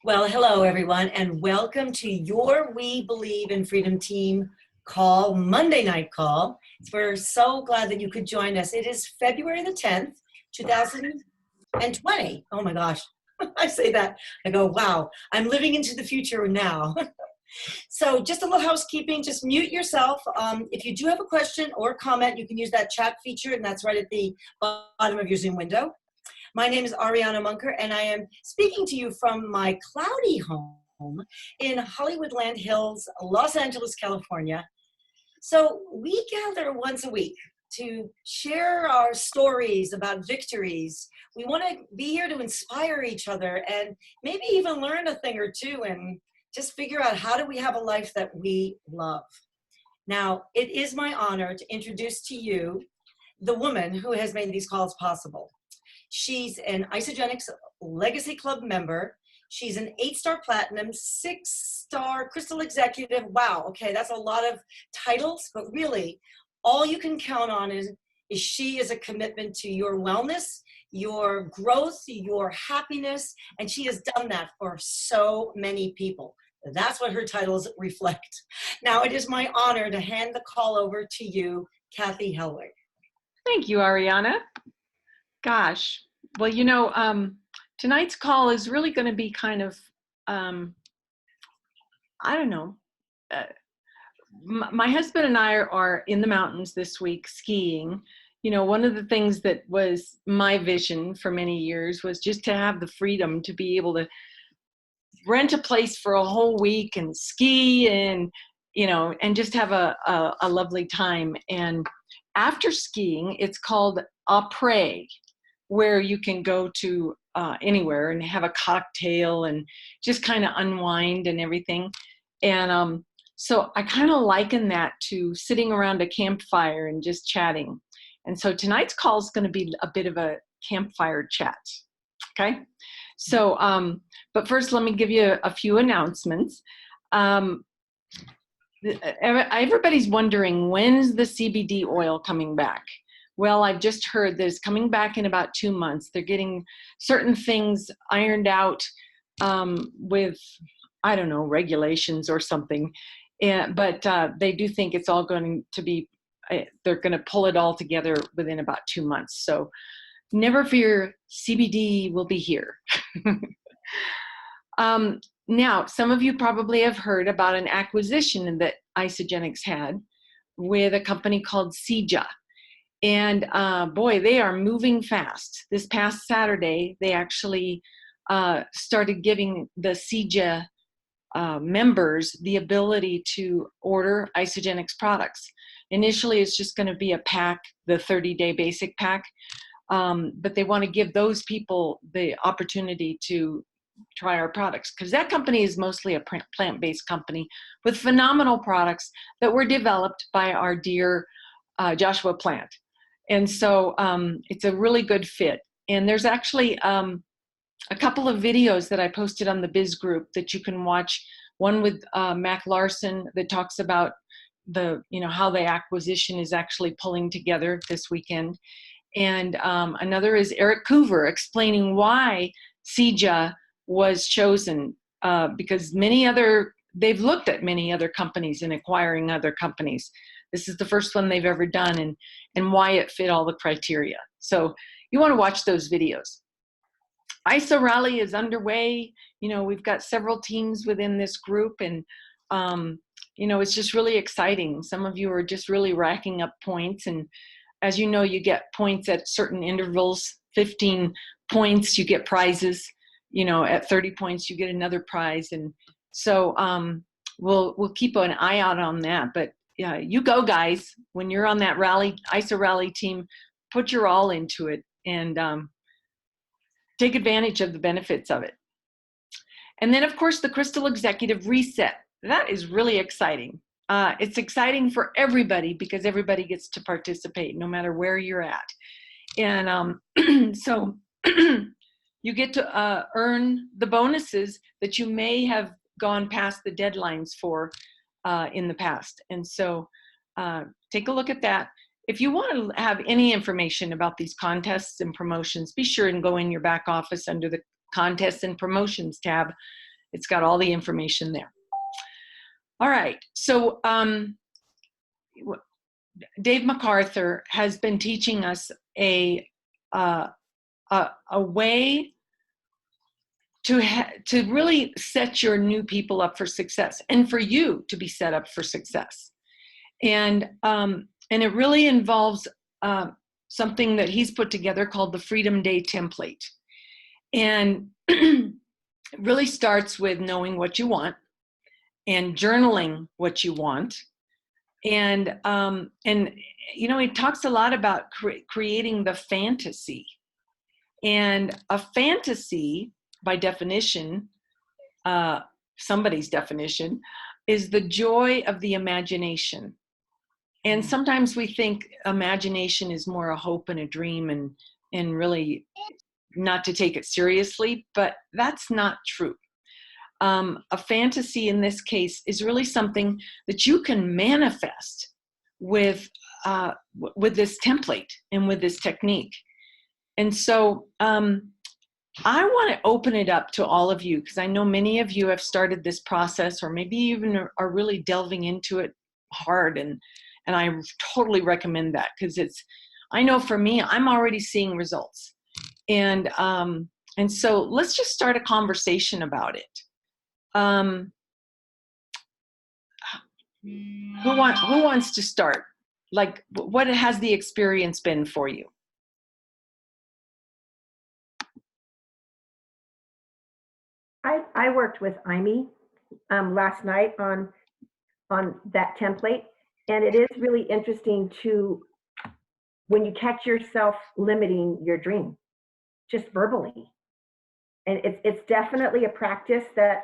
Well, hello everyone, and welcome to your We Believe in Freedom team call, Monday night call. We're so glad that you could join us. It is February the 10th, 2020. Oh my gosh, I say that, I go, wow, I'm living into the future now. So just a little housekeeping, just mute yourself. If you do have a question or comment, you can use that chat feature, and that's right at the bottom of your Zoom window. My name is Ariana Munker, and I am speaking to you from my cloudy home in Hollywoodland Hills, Los Angeles, California. So we gather once a week to share our stories about victories. We want to be here to inspire each other and maybe even learn a thing or two and just figure out how do we have a life that we love. Now, it is my honor to introduce to you the woman who has made these calls possible. She's an Isagenix Legacy Club member. She's an 8-star platinum, 6-star crystal executive. Wow, okay, that's a lot of titles, but really, all you can count on is she is a commitment to your wellness, your growth, your happiness, and she has done that for so many people. That's what her titles reflect. Now, it is my honor to hand the call over to you, Kathy Helwig. Thank you, Ariana. Gosh, well, tonight's call is really going to be kind of, I don't know. My husband and I are in the mountains this week skiing. You know, one of the things that was my vision for many years was just to have the freedom to be able to rent a place for a whole week and ski and, and just have a lovely time. And after skiing, it's called après, where you can go to anywhere and have a cocktail and just kind of unwind and everything. And so I kind of liken that to sitting around a campfire and just chatting. And so tonight's call is going to be a bit of a campfire chat. Okay. So, but first, let me give you a few announcements. Everybody's wondering, when's the CBD oil coming back? Well, I've just heard that it's coming back in about 2 months. They're getting certain things ironed out with, I don't know, regulations or something. But they do think it's all going to be, they're going to pull it all together within about 2 months. So never fear, CBD will be here. Now, some of you probably have heard about an acquisition that Isagenix had with a company called Seja. And boy, they are moving fast. This past Saturday, they actually started giving the Seja members the ability to order Isagenix products. Initially, it's just going to be a pack, the 30-day basic pack, but they want to give those people the opportunity to try our products, because that company is mostly a plant-based company with phenomenal products that were developed by our dear Joshua Plant. And so it's a really good fit. And there's actually a couple of videos that I posted on the Biz group that you can watch. One with Mac Larson that talks about how the acquisition is actually pulling together this weekend. And another is Eric Coover explaining why Seja was chosen, because they've looked at many other companies and acquiring other companies. This is the first one they've ever done, and why it fit all the criteria. So you want to watch those videos. ISA Rally is underway. We've got several teams within this group, and it's just really exciting. Some of you are just really racking up points, and as you know, you get points at certain intervals. 15 points, you get prizes. At 30 points, you get another prize. And so we'll keep an eye out on that. But yeah, you go, guys. When you're on that ISA Rally team, put your all into it and take advantage of the benefits of it. And then, of course, the Crystal Executive Reset. That is really exciting. It's exciting for everybody because everybody gets to participate no matter where you're at. And so you get to earn the bonuses that you may have gone past the deadlines for in the past. And so take a look at that. If you want to have any information about these contests and promotions, be sure and go in your back office under the Contests and Promotions tab It's got all the information there. All right. So Dave MacArthur has been teaching us a way to really set your new people up for success, and for you to be set up for success. And it really involves something that he's put together called the Freedom Day template. And it really starts with knowing what you want and journaling what you want. And you know, he talks a lot about creating the fantasy. And a fantasy, by definition, somebody's definition, is the joy of the imagination. And sometimes we think imagination is more a hope and a dream, and really not to take it seriously, but that's not true. A fantasy in this case is really something that you can manifest with this template and with this technique. And so I want to open it up to all of you, because I know many of you have started this process, or maybe even are really delving into it hard. And I totally recommend that, because I know for me, I'm already seeing results. And so let's just start a conversation about it. Who wants to start? Like, what has the experience been for you? I worked with Amy last night on that template, and it is really interesting to, when you catch yourself limiting your dream, just verbally. And it's definitely a practice that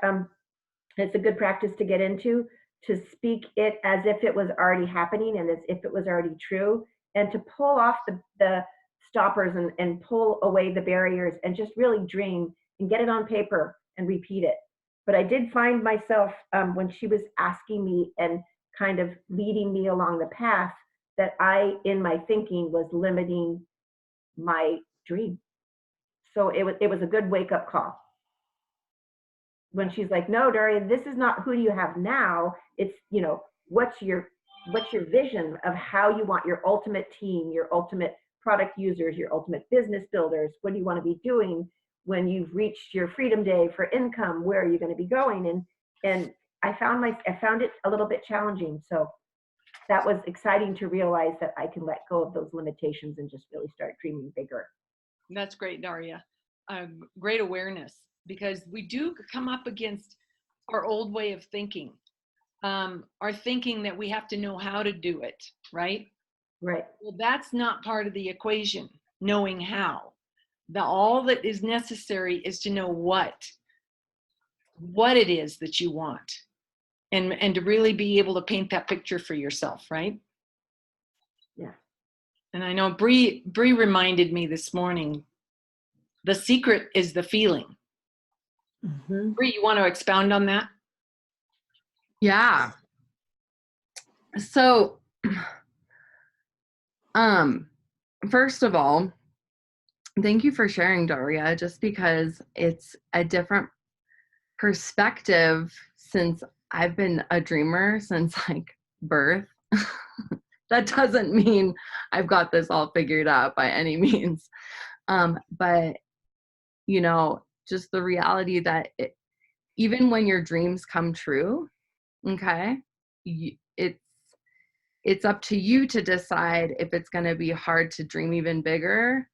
it's a good practice to get into, to speak it as if it was already happening and as if it was already true, and to pull off the stoppers and pull away the barriers and just really dream and get it on paper and repeat it. But I did find myself, when she was asking me and kind of leading me along the path, that I, in my thinking, was limiting my dream. So it was a good wake-up call. When she's like, no, Daria, this is not who do you have now. It's, you know, what's your vision of how you want your ultimate team, your ultimate product users, your ultimate business builders? What do you want to be doing when you've reached your freedom day for income? Where are you going to be going? And I found it a little bit challenging. So that was exciting to realize that I can let go of those limitations and just really start dreaming bigger. That's great, Daria. Great awareness, because we do come up against our old way of thinking, our thinking that we have to know how to do it, right? Right. Well, that's not part of the equation, knowing how. All that is necessary is to know what it is that you want, and to really be able to paint that picture for yourself, right? Yeah. And I know Bree reminded me this morning, the secret is the feeling. Mm-hmm. Bree, you want to expound on that? Yeah. So, first of all, thank you for sharing, Daria, just because it's a different perspective, since I've been a dreamer since like birth. That doesn't mean I've got this all figured out by any means. But, you know, just the reality that even when your dreams come true, okay, it's up to you to decide if it's going to be hard to dream even bigger,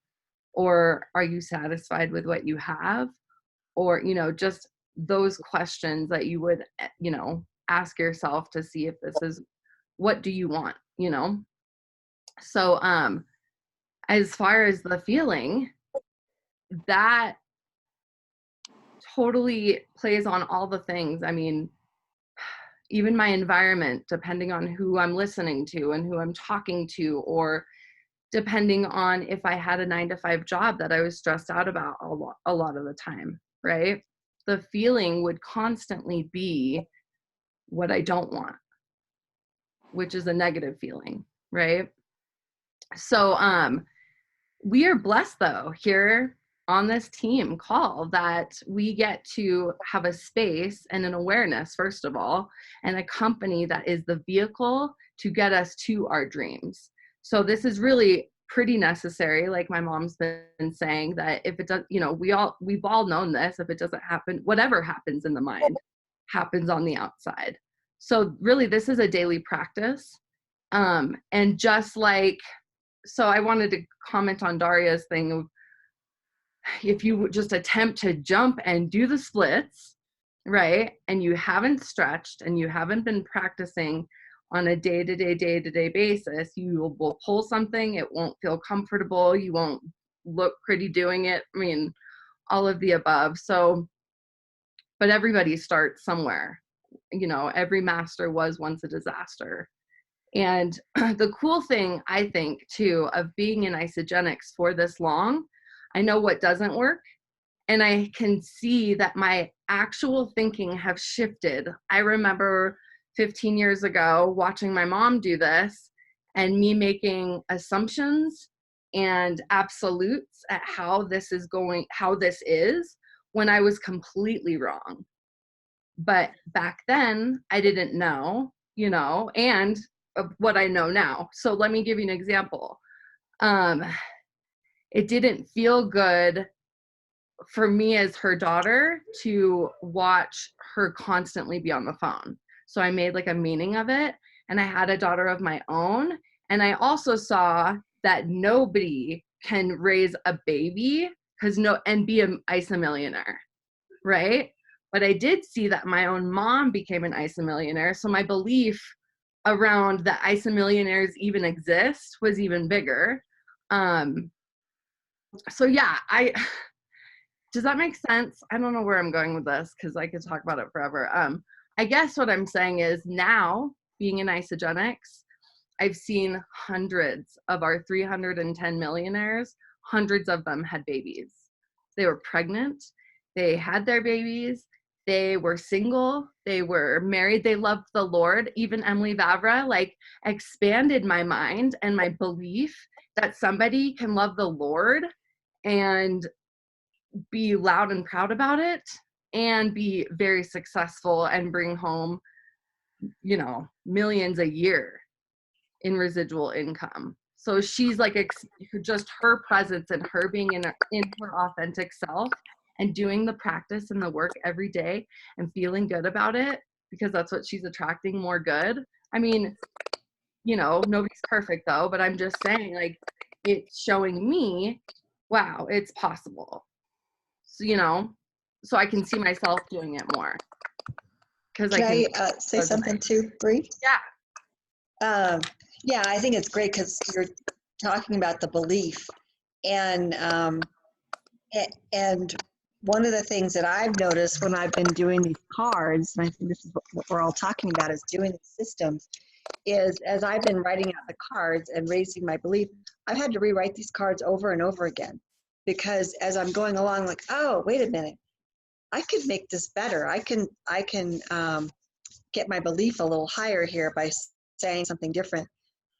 or are you satisfied with what you have? Or, you know, just those questions that you would, you know, ask yourself to see if this is, what do you want, you know? So, as far as the feeling, that totally plays on all the things. I mean, even my environment, depending on who I'm listening to and who I'm talking to, or depending on if I had a 9-to-5 job that I was stressed out about a lot of the time, right? The feeling would constantly be what I don't want, which is a negative feeling, right? So we are blessed though here on this team call that we get to have a space and an awareness, first of all, and a company that is the vehicle to get us to our dreams. So this is really pretty necessary. Like my mom's been saying, that if it does, you know, we've all known this, if it doesn't happen, whatever happens in the mind happens on the outside. So really this is a daily practice. And just like, so I wanted to comment on Daria's thing of, if you just attempt to jump and do the splits, right, and you haven't stretched and you haven't been practicing on a day-to-day basis, you will pull something, it won't feel comfortable, you won't look pretty doing it. I mean, all of the above. So, but everybody starts somewhere. You know, every master was once a disaster. And the cool thing, I think, too, of being in Isagenix for this long, I know what doesn't work, and I can see that my actual thinking have shifted. I remember 15 years ago watching my mom do this and me making assumptions and absolutes at how this is going, how this is, when I was completely wrong. But back then I didn't know, you know, and of what I know now. So let me give you an example. It didn't feel good for me as her daughter to watch her constantly be on the phone. So I made like a meaning of it, and I had a daughter of my own. And I also saw that nobody can raise a baby and be an ISA millionaire, right? But I did see that my own mom became an ISA millionaire. So my belief around that ISA millionaires even exist was even bigger. So yeah, does that make sense? I don't know where I'm going with this because I could talk about it forever. I guess what I'm saying is, now being in Isagenix, I've seen hundreds of our 310 millionaires, hundreds of them had babies. They were pregnant, they had their babies, they were single, they were married, they loved the Lord. Even Emily Vavra like expanded my mind and my belief that somebody can love the Lord and be loud and proud about it and be very successful and bring home, you know, millions a year in residual income. So she's like, just her presence and her being in her authentic self and doing the practice and the work every day and feeling good about it, because that's what she's attracting, more good. I mean, you know, nobody's perfect though, but I'm just saying, like, it's showing me, wow, it's possible. So, you know, so I can see myself doing it more. Because Can I say something too, Bree? Yeah. Yeah, I think it's great because you're talking about the belief, and one of the things that I've noticed when I've been doing these cards, and I think this is what we're all talking about, is doing the systems, is as I've been writing out the cards and raising my belief, I've had to rewrite these cards over and over again, because as I'm going along, like, oh, wait a minute, I could make this better. I can get my belief a little higher here by saying something different.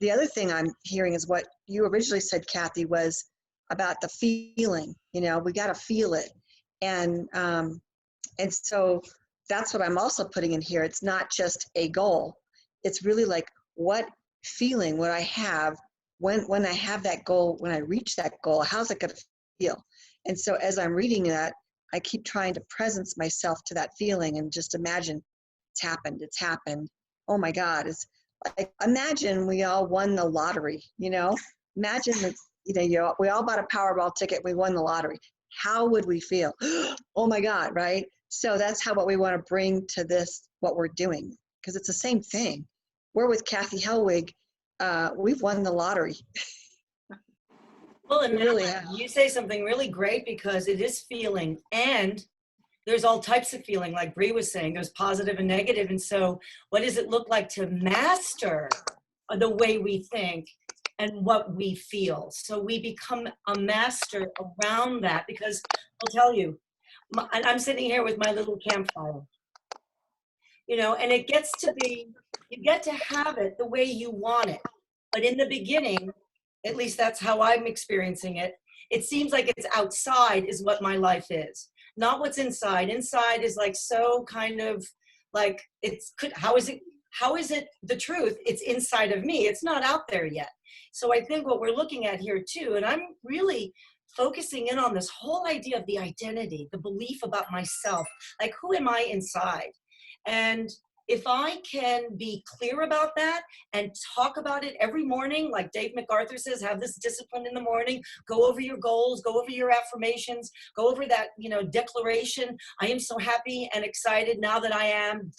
The other thing I'm hearing is what you originally said, Kathy, was about the feeling. You know, we got to feel it, and so that's what I'm also putting in here. It's not just a goal. It's really like, what feeling would I have when I have that goal, when I reach that goal? How's it going to feel? And so as I'm reading that, I keep trying to presence myself to that feeling and just imagine it's happened. It's happened. Oh my God. It's like, imagine we all won the lottery, you know, imagine that, you know, we all bought a Powerball ticket. We won the lottery. How would we feel? Oh my God. Right. So that's what we want to bring to this, what we're doing, because it's the same thing. We're with Kathy Helwig. We've won the lottery. Well, and really you say something really great, because it is feeling, and there's all types of feeling, like Bree was saying, there's positive and negative. And so what does it look like to master the way we think and what we feel? So we become a master around that, because I'll tell you, and I'm sitting here with my little campfire, you know, and it gets to be, you get to have it the way you want it. But in the beginning, at least that's how I'm experiencing it, it seems like it's outside is what my life is, not what's inside. Inside is like so kind of like how is it the truth? It's inside of me. It's not out there yet. So I think what we're looking at here too, and I'm really focusing in on this whole idea of the identity, the belief about myself, like who am I inside? And if I can be clear about that and talk about it every morning, like Dave MacArthur says, have this discipline in the morning, go over your goals, go over your affirmations, go over that, declaration. I am so happy and excited now that I am ...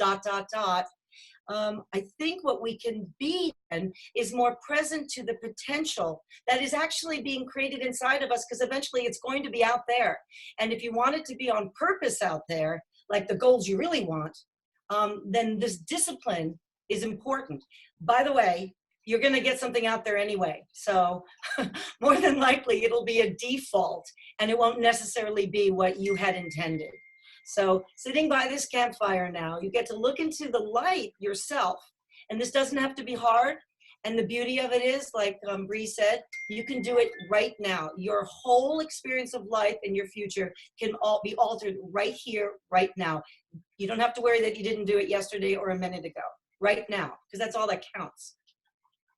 I think what we can be then is more present to the potential that is actually being created inside of us, because eventually it's going to be out there. And if you want it to be on purpose out there, like the goals you really want, then this discipline is important. By the way, you're going to get something out there anyway. So more than likely it'll be a default and it won't necessarily be what you had intended. So sitting by this campfire now, you get to look into the light yourself. And this doesn't have to be hard. And the beauty of it is, like Bree said, you can do it right now. Your whole experience of life and your future can all be altered right here, right now. You don't have to worry that you didn't do it yesterday or a minute ago, right now, because that's all that counts.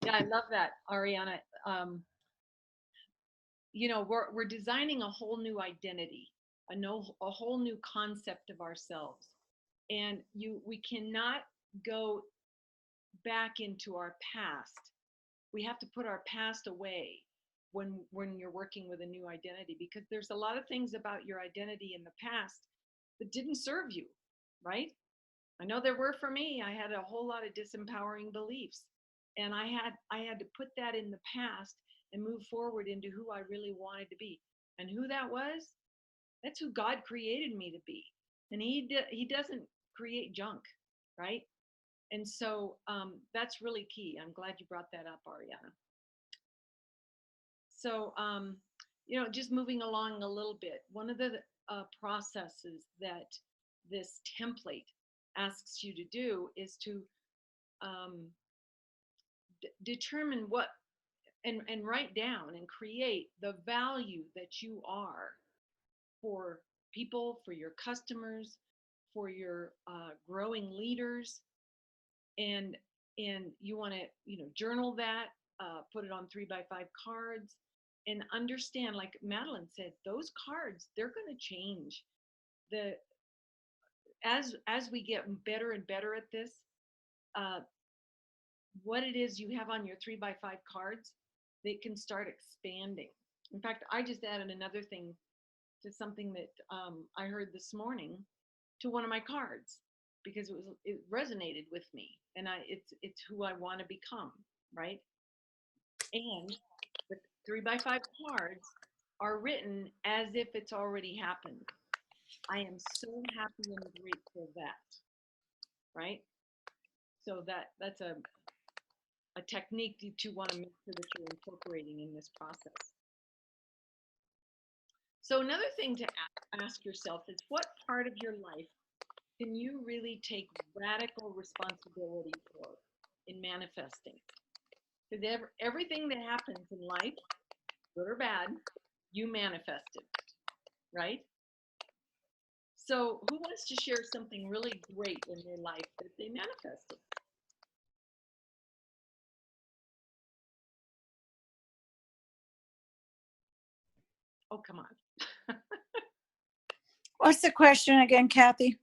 Yeah, I love that, Ariana. We're designing a whole new identity, a whole new concept of ourselves. And we cannot go back into our past. We have to put our past away when you're working with a new identity, because there's a lot of things about your identity in the past that didn't serve you, right? I know there were for me. I had a whole lot of disempowering beliefs, and I had to put that in the past and move forward into who I really wanted to be. And who that was, that's who God created me to be. And he doesn't create junk, right? And so that's really key. I'm glad you brought that up, Ariana. So, just moving along a little bit, one of the processes that this template asks you to do is to determine what, and write down and create the value that you are for people, for your customers, for your growing leaders. And you want to journal that, put it on 3x5 cards, and understand, like Madeline said, those cards, they're going to change. As we get better and better at this, what it is you have on your 3x5 cards, they can start expanding. In fact, I just added another thing to something that I heard this morning to one of my cards, because it resonated with me, and it's who I want to become, right? And the 3x5 cards are written as if it's already happened. I am so happy and grateful that, right? So that's a technique that you want to make sure that you're incorporating in this process. So another thing to ask yourself is, what part of your life can you really take radical responsibility for in manifesting? Because everything that happens in life, good or bad, you manifested, right? So who wants to share something really great in their life that they manifested? Oh, come on. What's the question again, Kathy?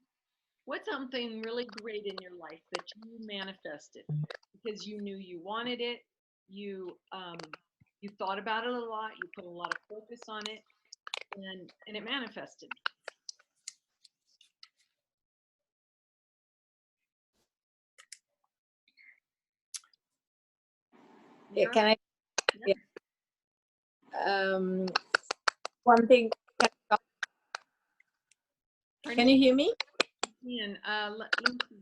What's something really great in your life that you manifested because you knew you wanted it, you thought about it a lot, you put a lot of focus on it, and it manifested? Yeah, Yeah. can I? Yeah. One thing. Can you hear me? And let me see.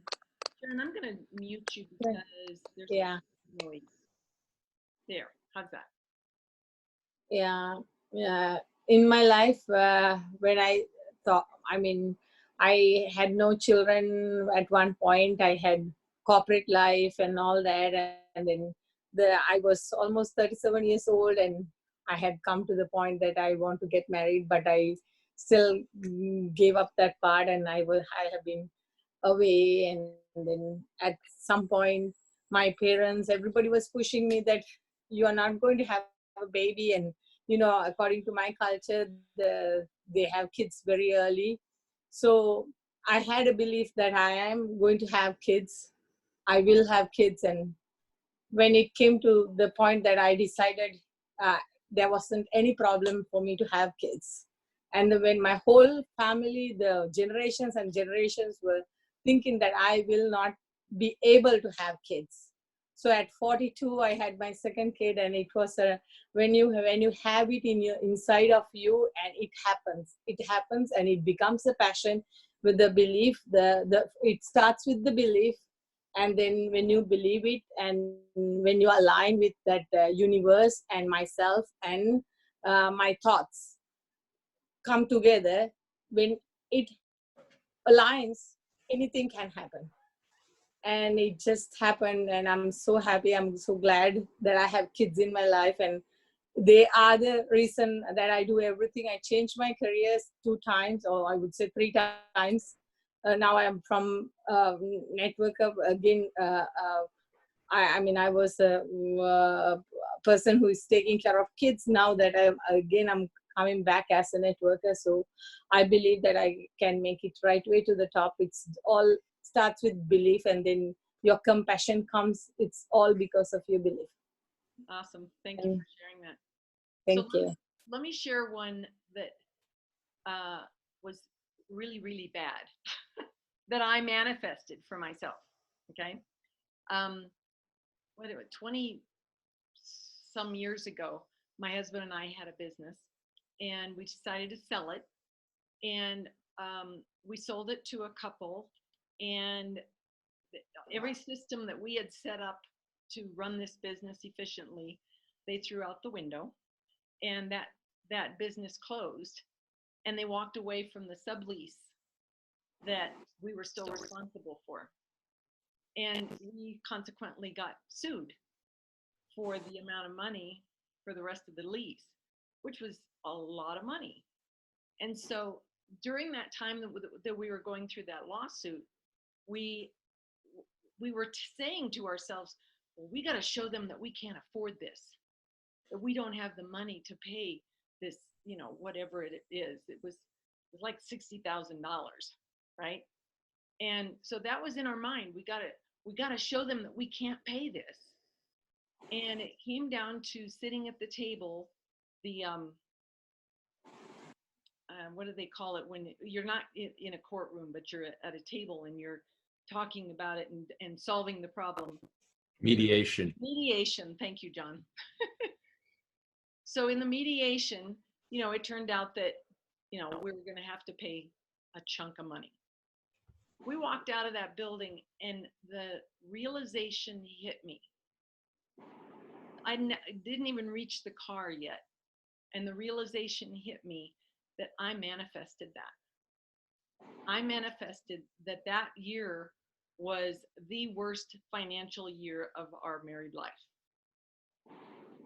Sharon, I'm going to mute you because there's noise. There, how's that? Yeah. In my life, when I thought, I had no children at one point. I had corporate life and all that, and then I was almost 37 years old, and I had come to the point that I want to get married, but I still gave up that part, and I have been away. And then at some point, my parents, everybody was pushing me that you are not going to have a baby, and according to my culture, they have kids very early. So I had a belief that I am going to have kids. I will have kids. And when it came to the point that I decided, there wasn't any problem for me to have kids. And when my whole family, the generations and generations, were thinking that I will not be able to have kids. So at 42, I had my second kid, and it was when you have it inside of you, and it happens, and it becomes a passion with the belief. It starts with the belief, and then when you believe it, and when you align with that universe and myself, and my thoughts come together, when it aligns, anything can happen. And it just happened, and I'm so happy. I'm so glad that I have kids in my life, and they are the reason that I do everything. I changed my careers 2 times, or I would say 3 times. Now I'm from networker again. I was a person who is taking care of kids. Now that I'm coming back as a networker. So I believe that I can make it right way to the top. It's all starts with belief, and then your compassion comes. It's all because of your belief. Awesome. Thank you for sharing that. Thank you. Let me share one that was really, really bad that I manifested for myself. Okay. 20 some years ago, my husband and I had a business, and we decided to sell it. And we sold it to a couple, and every system that we had set up to run this business efficiently, they threw out the window, and that business closed, and they walked away from the sublease that we were still responsible for. And we consequently got sued for the amount of money for the rest of the lease, which was a lot of money. And so during that time that we were going through that lawsuit, we were saying to ourselves, well, we got to show them that we can't afford this, that we don't have the money to pay this, whatever it is. It was like $60,000, right? And so that was in our mind. We got to show them that we can't pay this. And it came down to sitting at the table, the what do they call it when you're not in a courtroom, but you're at a table and you're talking about it and solving the problem. Mediation. Mediation. Thank you, John. So in the mediation, it turned out that, we were going to have to pay a chunk of money. We walked out of that building, and the realization hit me. I didn't even reach the car yet. And the realization hit me that I manifested that. I manifested that year was the worst financial year of our married life.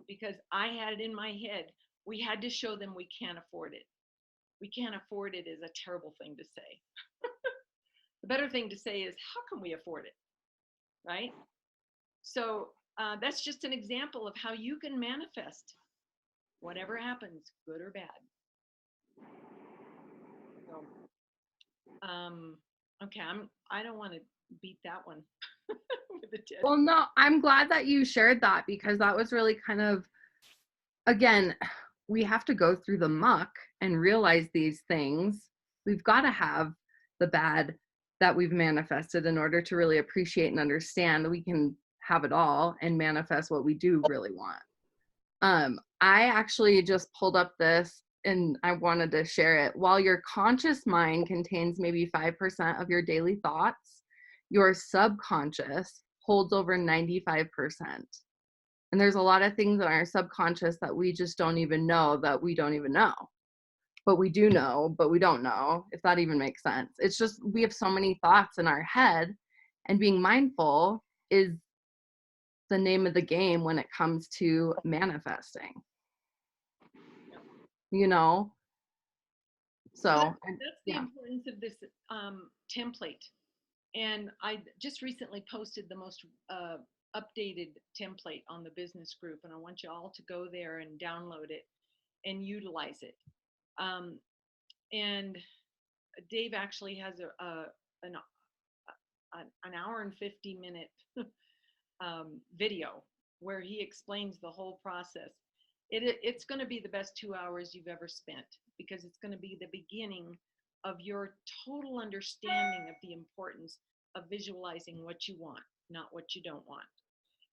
Because I had it in my head, we had to show them we can't afford it. We can't afford it is a terrible thing to say. The better thing to say is, how can we afford it? Right? So that's just an example of how you can manifest whatever happens, good or bad. So, okay, I don't want to beat that one with a dead. Well, no, I'm glad that you shared that, because that was really kind of, again, we have to go through the muck and realize these things. We've got to have the bad that we've manifested in order to really appreciate and understand that we can have it all and manifest what we do really want. I actually just pulled up this and I wanted to share it. While your conscious mind contains maybe 5% of your daily thoughts, your subconscious holds over 95%. And there's a lot of things in our subconscious that we just don't even know that we don't even know. But we do know, but we don't know, if that even makes sense. It's just we have so many thoughts in our head, and being mindful is the name of the game when it comes to manifesting. you know? So, That's the importance of this template. And I just recently posted the most updated template on the business group, and I want you all to go there and download it and utilize it. And Dave actually has an hour and 50-minute video where he explains the whole process. It's going to be the best 2 hours you've ever spent, because it's going to be the beginning of your total understanding of the importance of visualizing what you want, not what you don't want.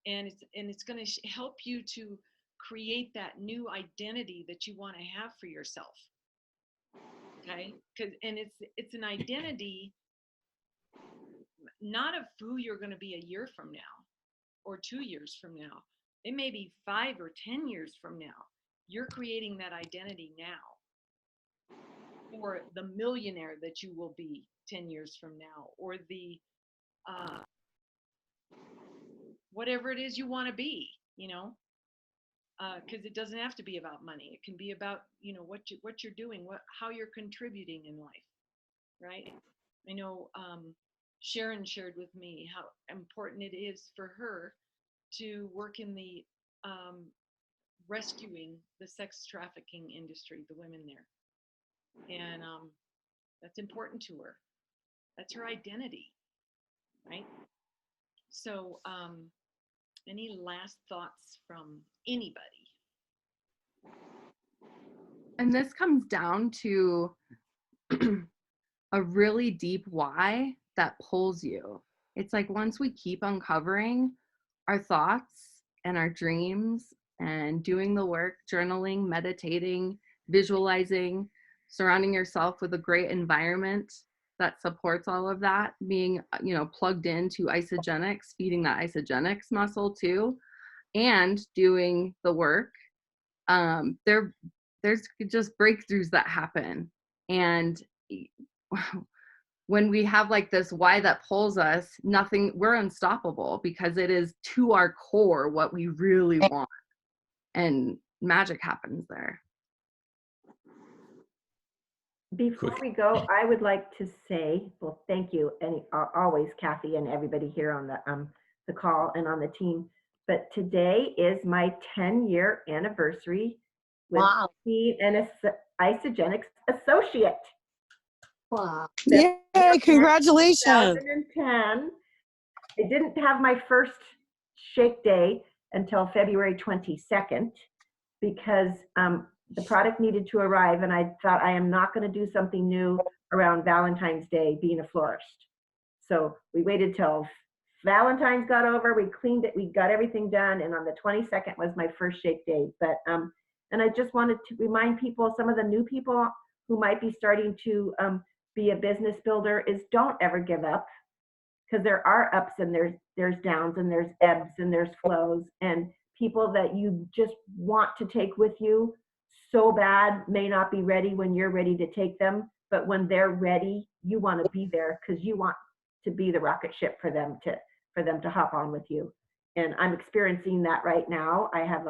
And it's going to help you to create that new identity that you want to have for yourself. Okay? And it's an identity not of who you're going to be a year from now or 2 years from now. It may be 5 or 10 years from now. You're creating that identity now, or the millionaire that you will be 10 years from now, or the whatever it is you want to be, you know, because it doesn't have to be about money. It can be about, you know, what you're doing, how you're contributing in life, right? I know Sharon shared with me how important it is for her to work in the rescuing the sex trafficking industry, the women there. And that's important to her. That's her identity, right? So any last thoughts from anybody? and this comes down to a really deep why that pulls you. It's like once we keep uncovering our thoughts and our dreams and doing the work, journaling, meditating, visualizing, surrounding yourself with a great environment that supports all of that, being, you know, plugged into Isagenix, feeding that Isagenix muscle too, and doing the work, there's just breakthroughs that happen. And when we have like this why that pulls us, we're unstoppable, because it is to our core what we really want, and magic happens there. Before we go, I would like to say, well, thank you, and always Kathy and everybody here on the call and on the team. But today is my 10-year anniversary with being an Isagenix associate. Wow. Yay, congratulations. 2010. I didn't have my first shake day until February 22nd, because the product needed to arrive, and I thought, I am not going to do something new around Valentine's Day being a florist. So we waited till Valentine's got over, we cleaned it, we got everything done, and on the 22nd was my first shake day. But and I just wanted to remind people, some of the new people who might be starting to be a business builder, is don't ever give up, because there are ups and there's downs and there's ebbs and there's flows, and people that you just want to take with you so bad may not be ready when you're ready to take them, but when they're ready, you want to be there, because you want to be the rocket ship for them to hop on with you. And I'm experiencing that right now. I have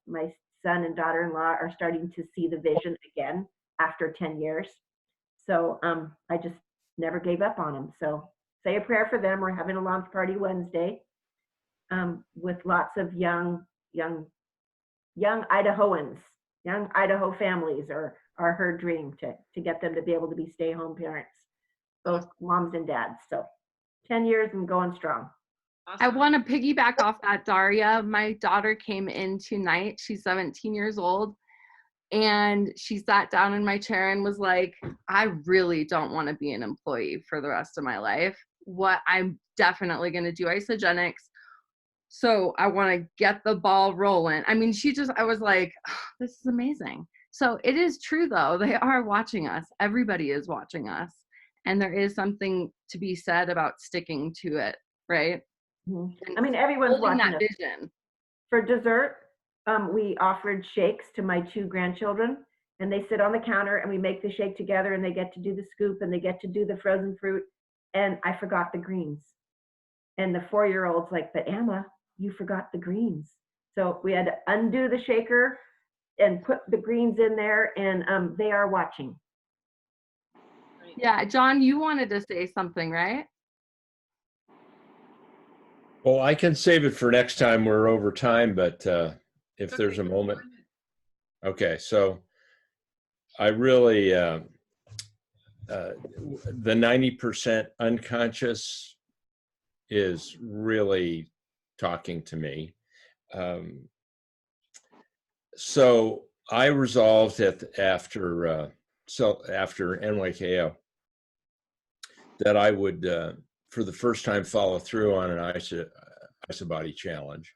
my son and daughter-in-law are starting to see the vision again after 10 years. So I just never gave up on them. So say a prayer for them. We're having a launch party Wednesday with lots of young Idahoans, young Idaho families are her dream to get them to be able to be stay-home parents, both moms and dads. So 10 years and going strong. Awesome. I want to piggyback off that, Daria. My daughter came in tonight. She's 17 years old. And she sat down in my chair and was like, I really don't want to be an employee for the rest of my life. What I'm definitely going to do Isagenix. So I want to get the ball rolling. I mean, I was like, oh, this is amazing. So it is true, though. They are watching us. Everybody is watching us. And there is something to be said about sticking to it, right? I mean, everyone's Holding watching that us. vision. For dessert, we offered shakes to my 2 grandchildren, and they sit on the counter and we make the shake together, and they get to do the scoop and they get to do the frozen fruit. And I forgot the greens. And the 4-year-old's like, but Emma, you forgot the greens. So we had to undo the shaker, and put the greens in there, and they are watching. Yeah, John, you wanted to say something, right? Well, I can save it for next time. We're over time, but if there's a moment. Okay, so I really, the 90% unconscious is really talking to me. So I resolved after NYKO that I would, for the first time, follow through on an Isobody challenge.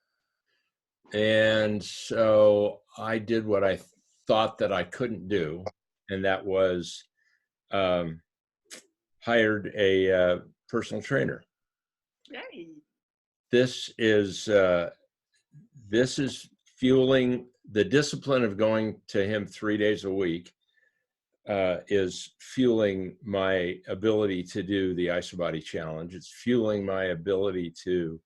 And so I did what I thought that I couldn't do, and that was hired a personal trainer. Yay. This is fueling the discipline of going to him 3 days a week. Is fueling my ability to do the Isobody challenge. It's fueling my ability to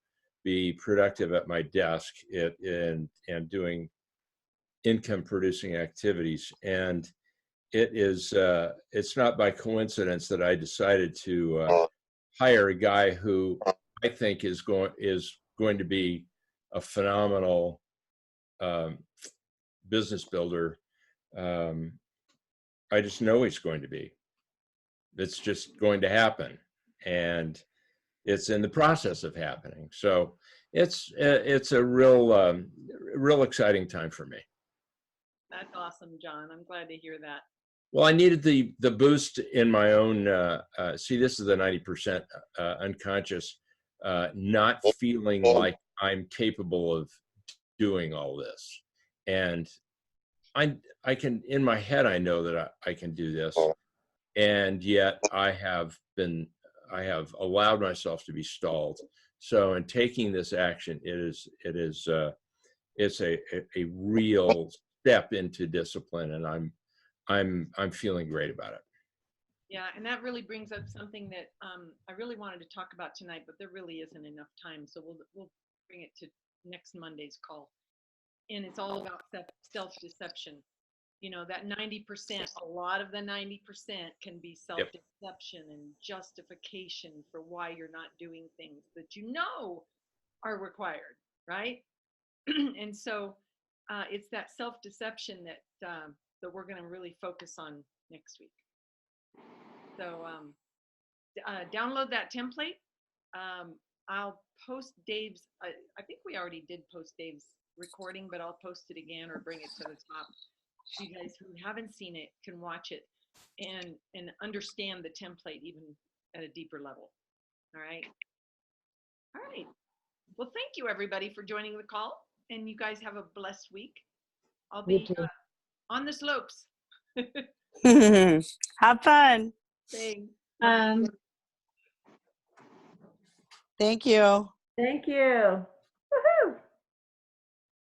be productive at my desk and doing income producing activities. And it's not by coincidence that I decided to hire a guy who I think is going to be a phenomenal business builder. I just know he's going to be. It's just going to happen, and it's in the process of happening. So it's a real exciting time for me. That's awesome, John. I'm glad to hear that. Well, I needed the boost in my own. See, this is the 90% unconscious, not feeling like I'm capable of doing all this, and I can, in my head, I know that I can do this, and yet I have allowed myself to be stalled. So in taking this action, it's a real step into discipline, and I'm feeling great about it. Yeah, and that really brings up something that I really wanted to talk about tonight, but there really isn't enough time, so we'll bring it to next Monday's call. And it's all about self-deception. You know, that 90%, a lot of the 90% can be self-deception and justification for why you're not doing things that you know are required, right? And so it's that self-deception that we're going to really focus on next week. So download that template. I'll post Dave's, I think we already did post Dave's recording, but I'll post it again or bring it to the top. So you guys who haven't seen it can watch it and understand the template even at a deeper level. All right. All right. Well, thank you everybody for joining the call, and you guys have a blessed week. I'll be on the slopes. Have fun. Thanks. Thank you. Thank you.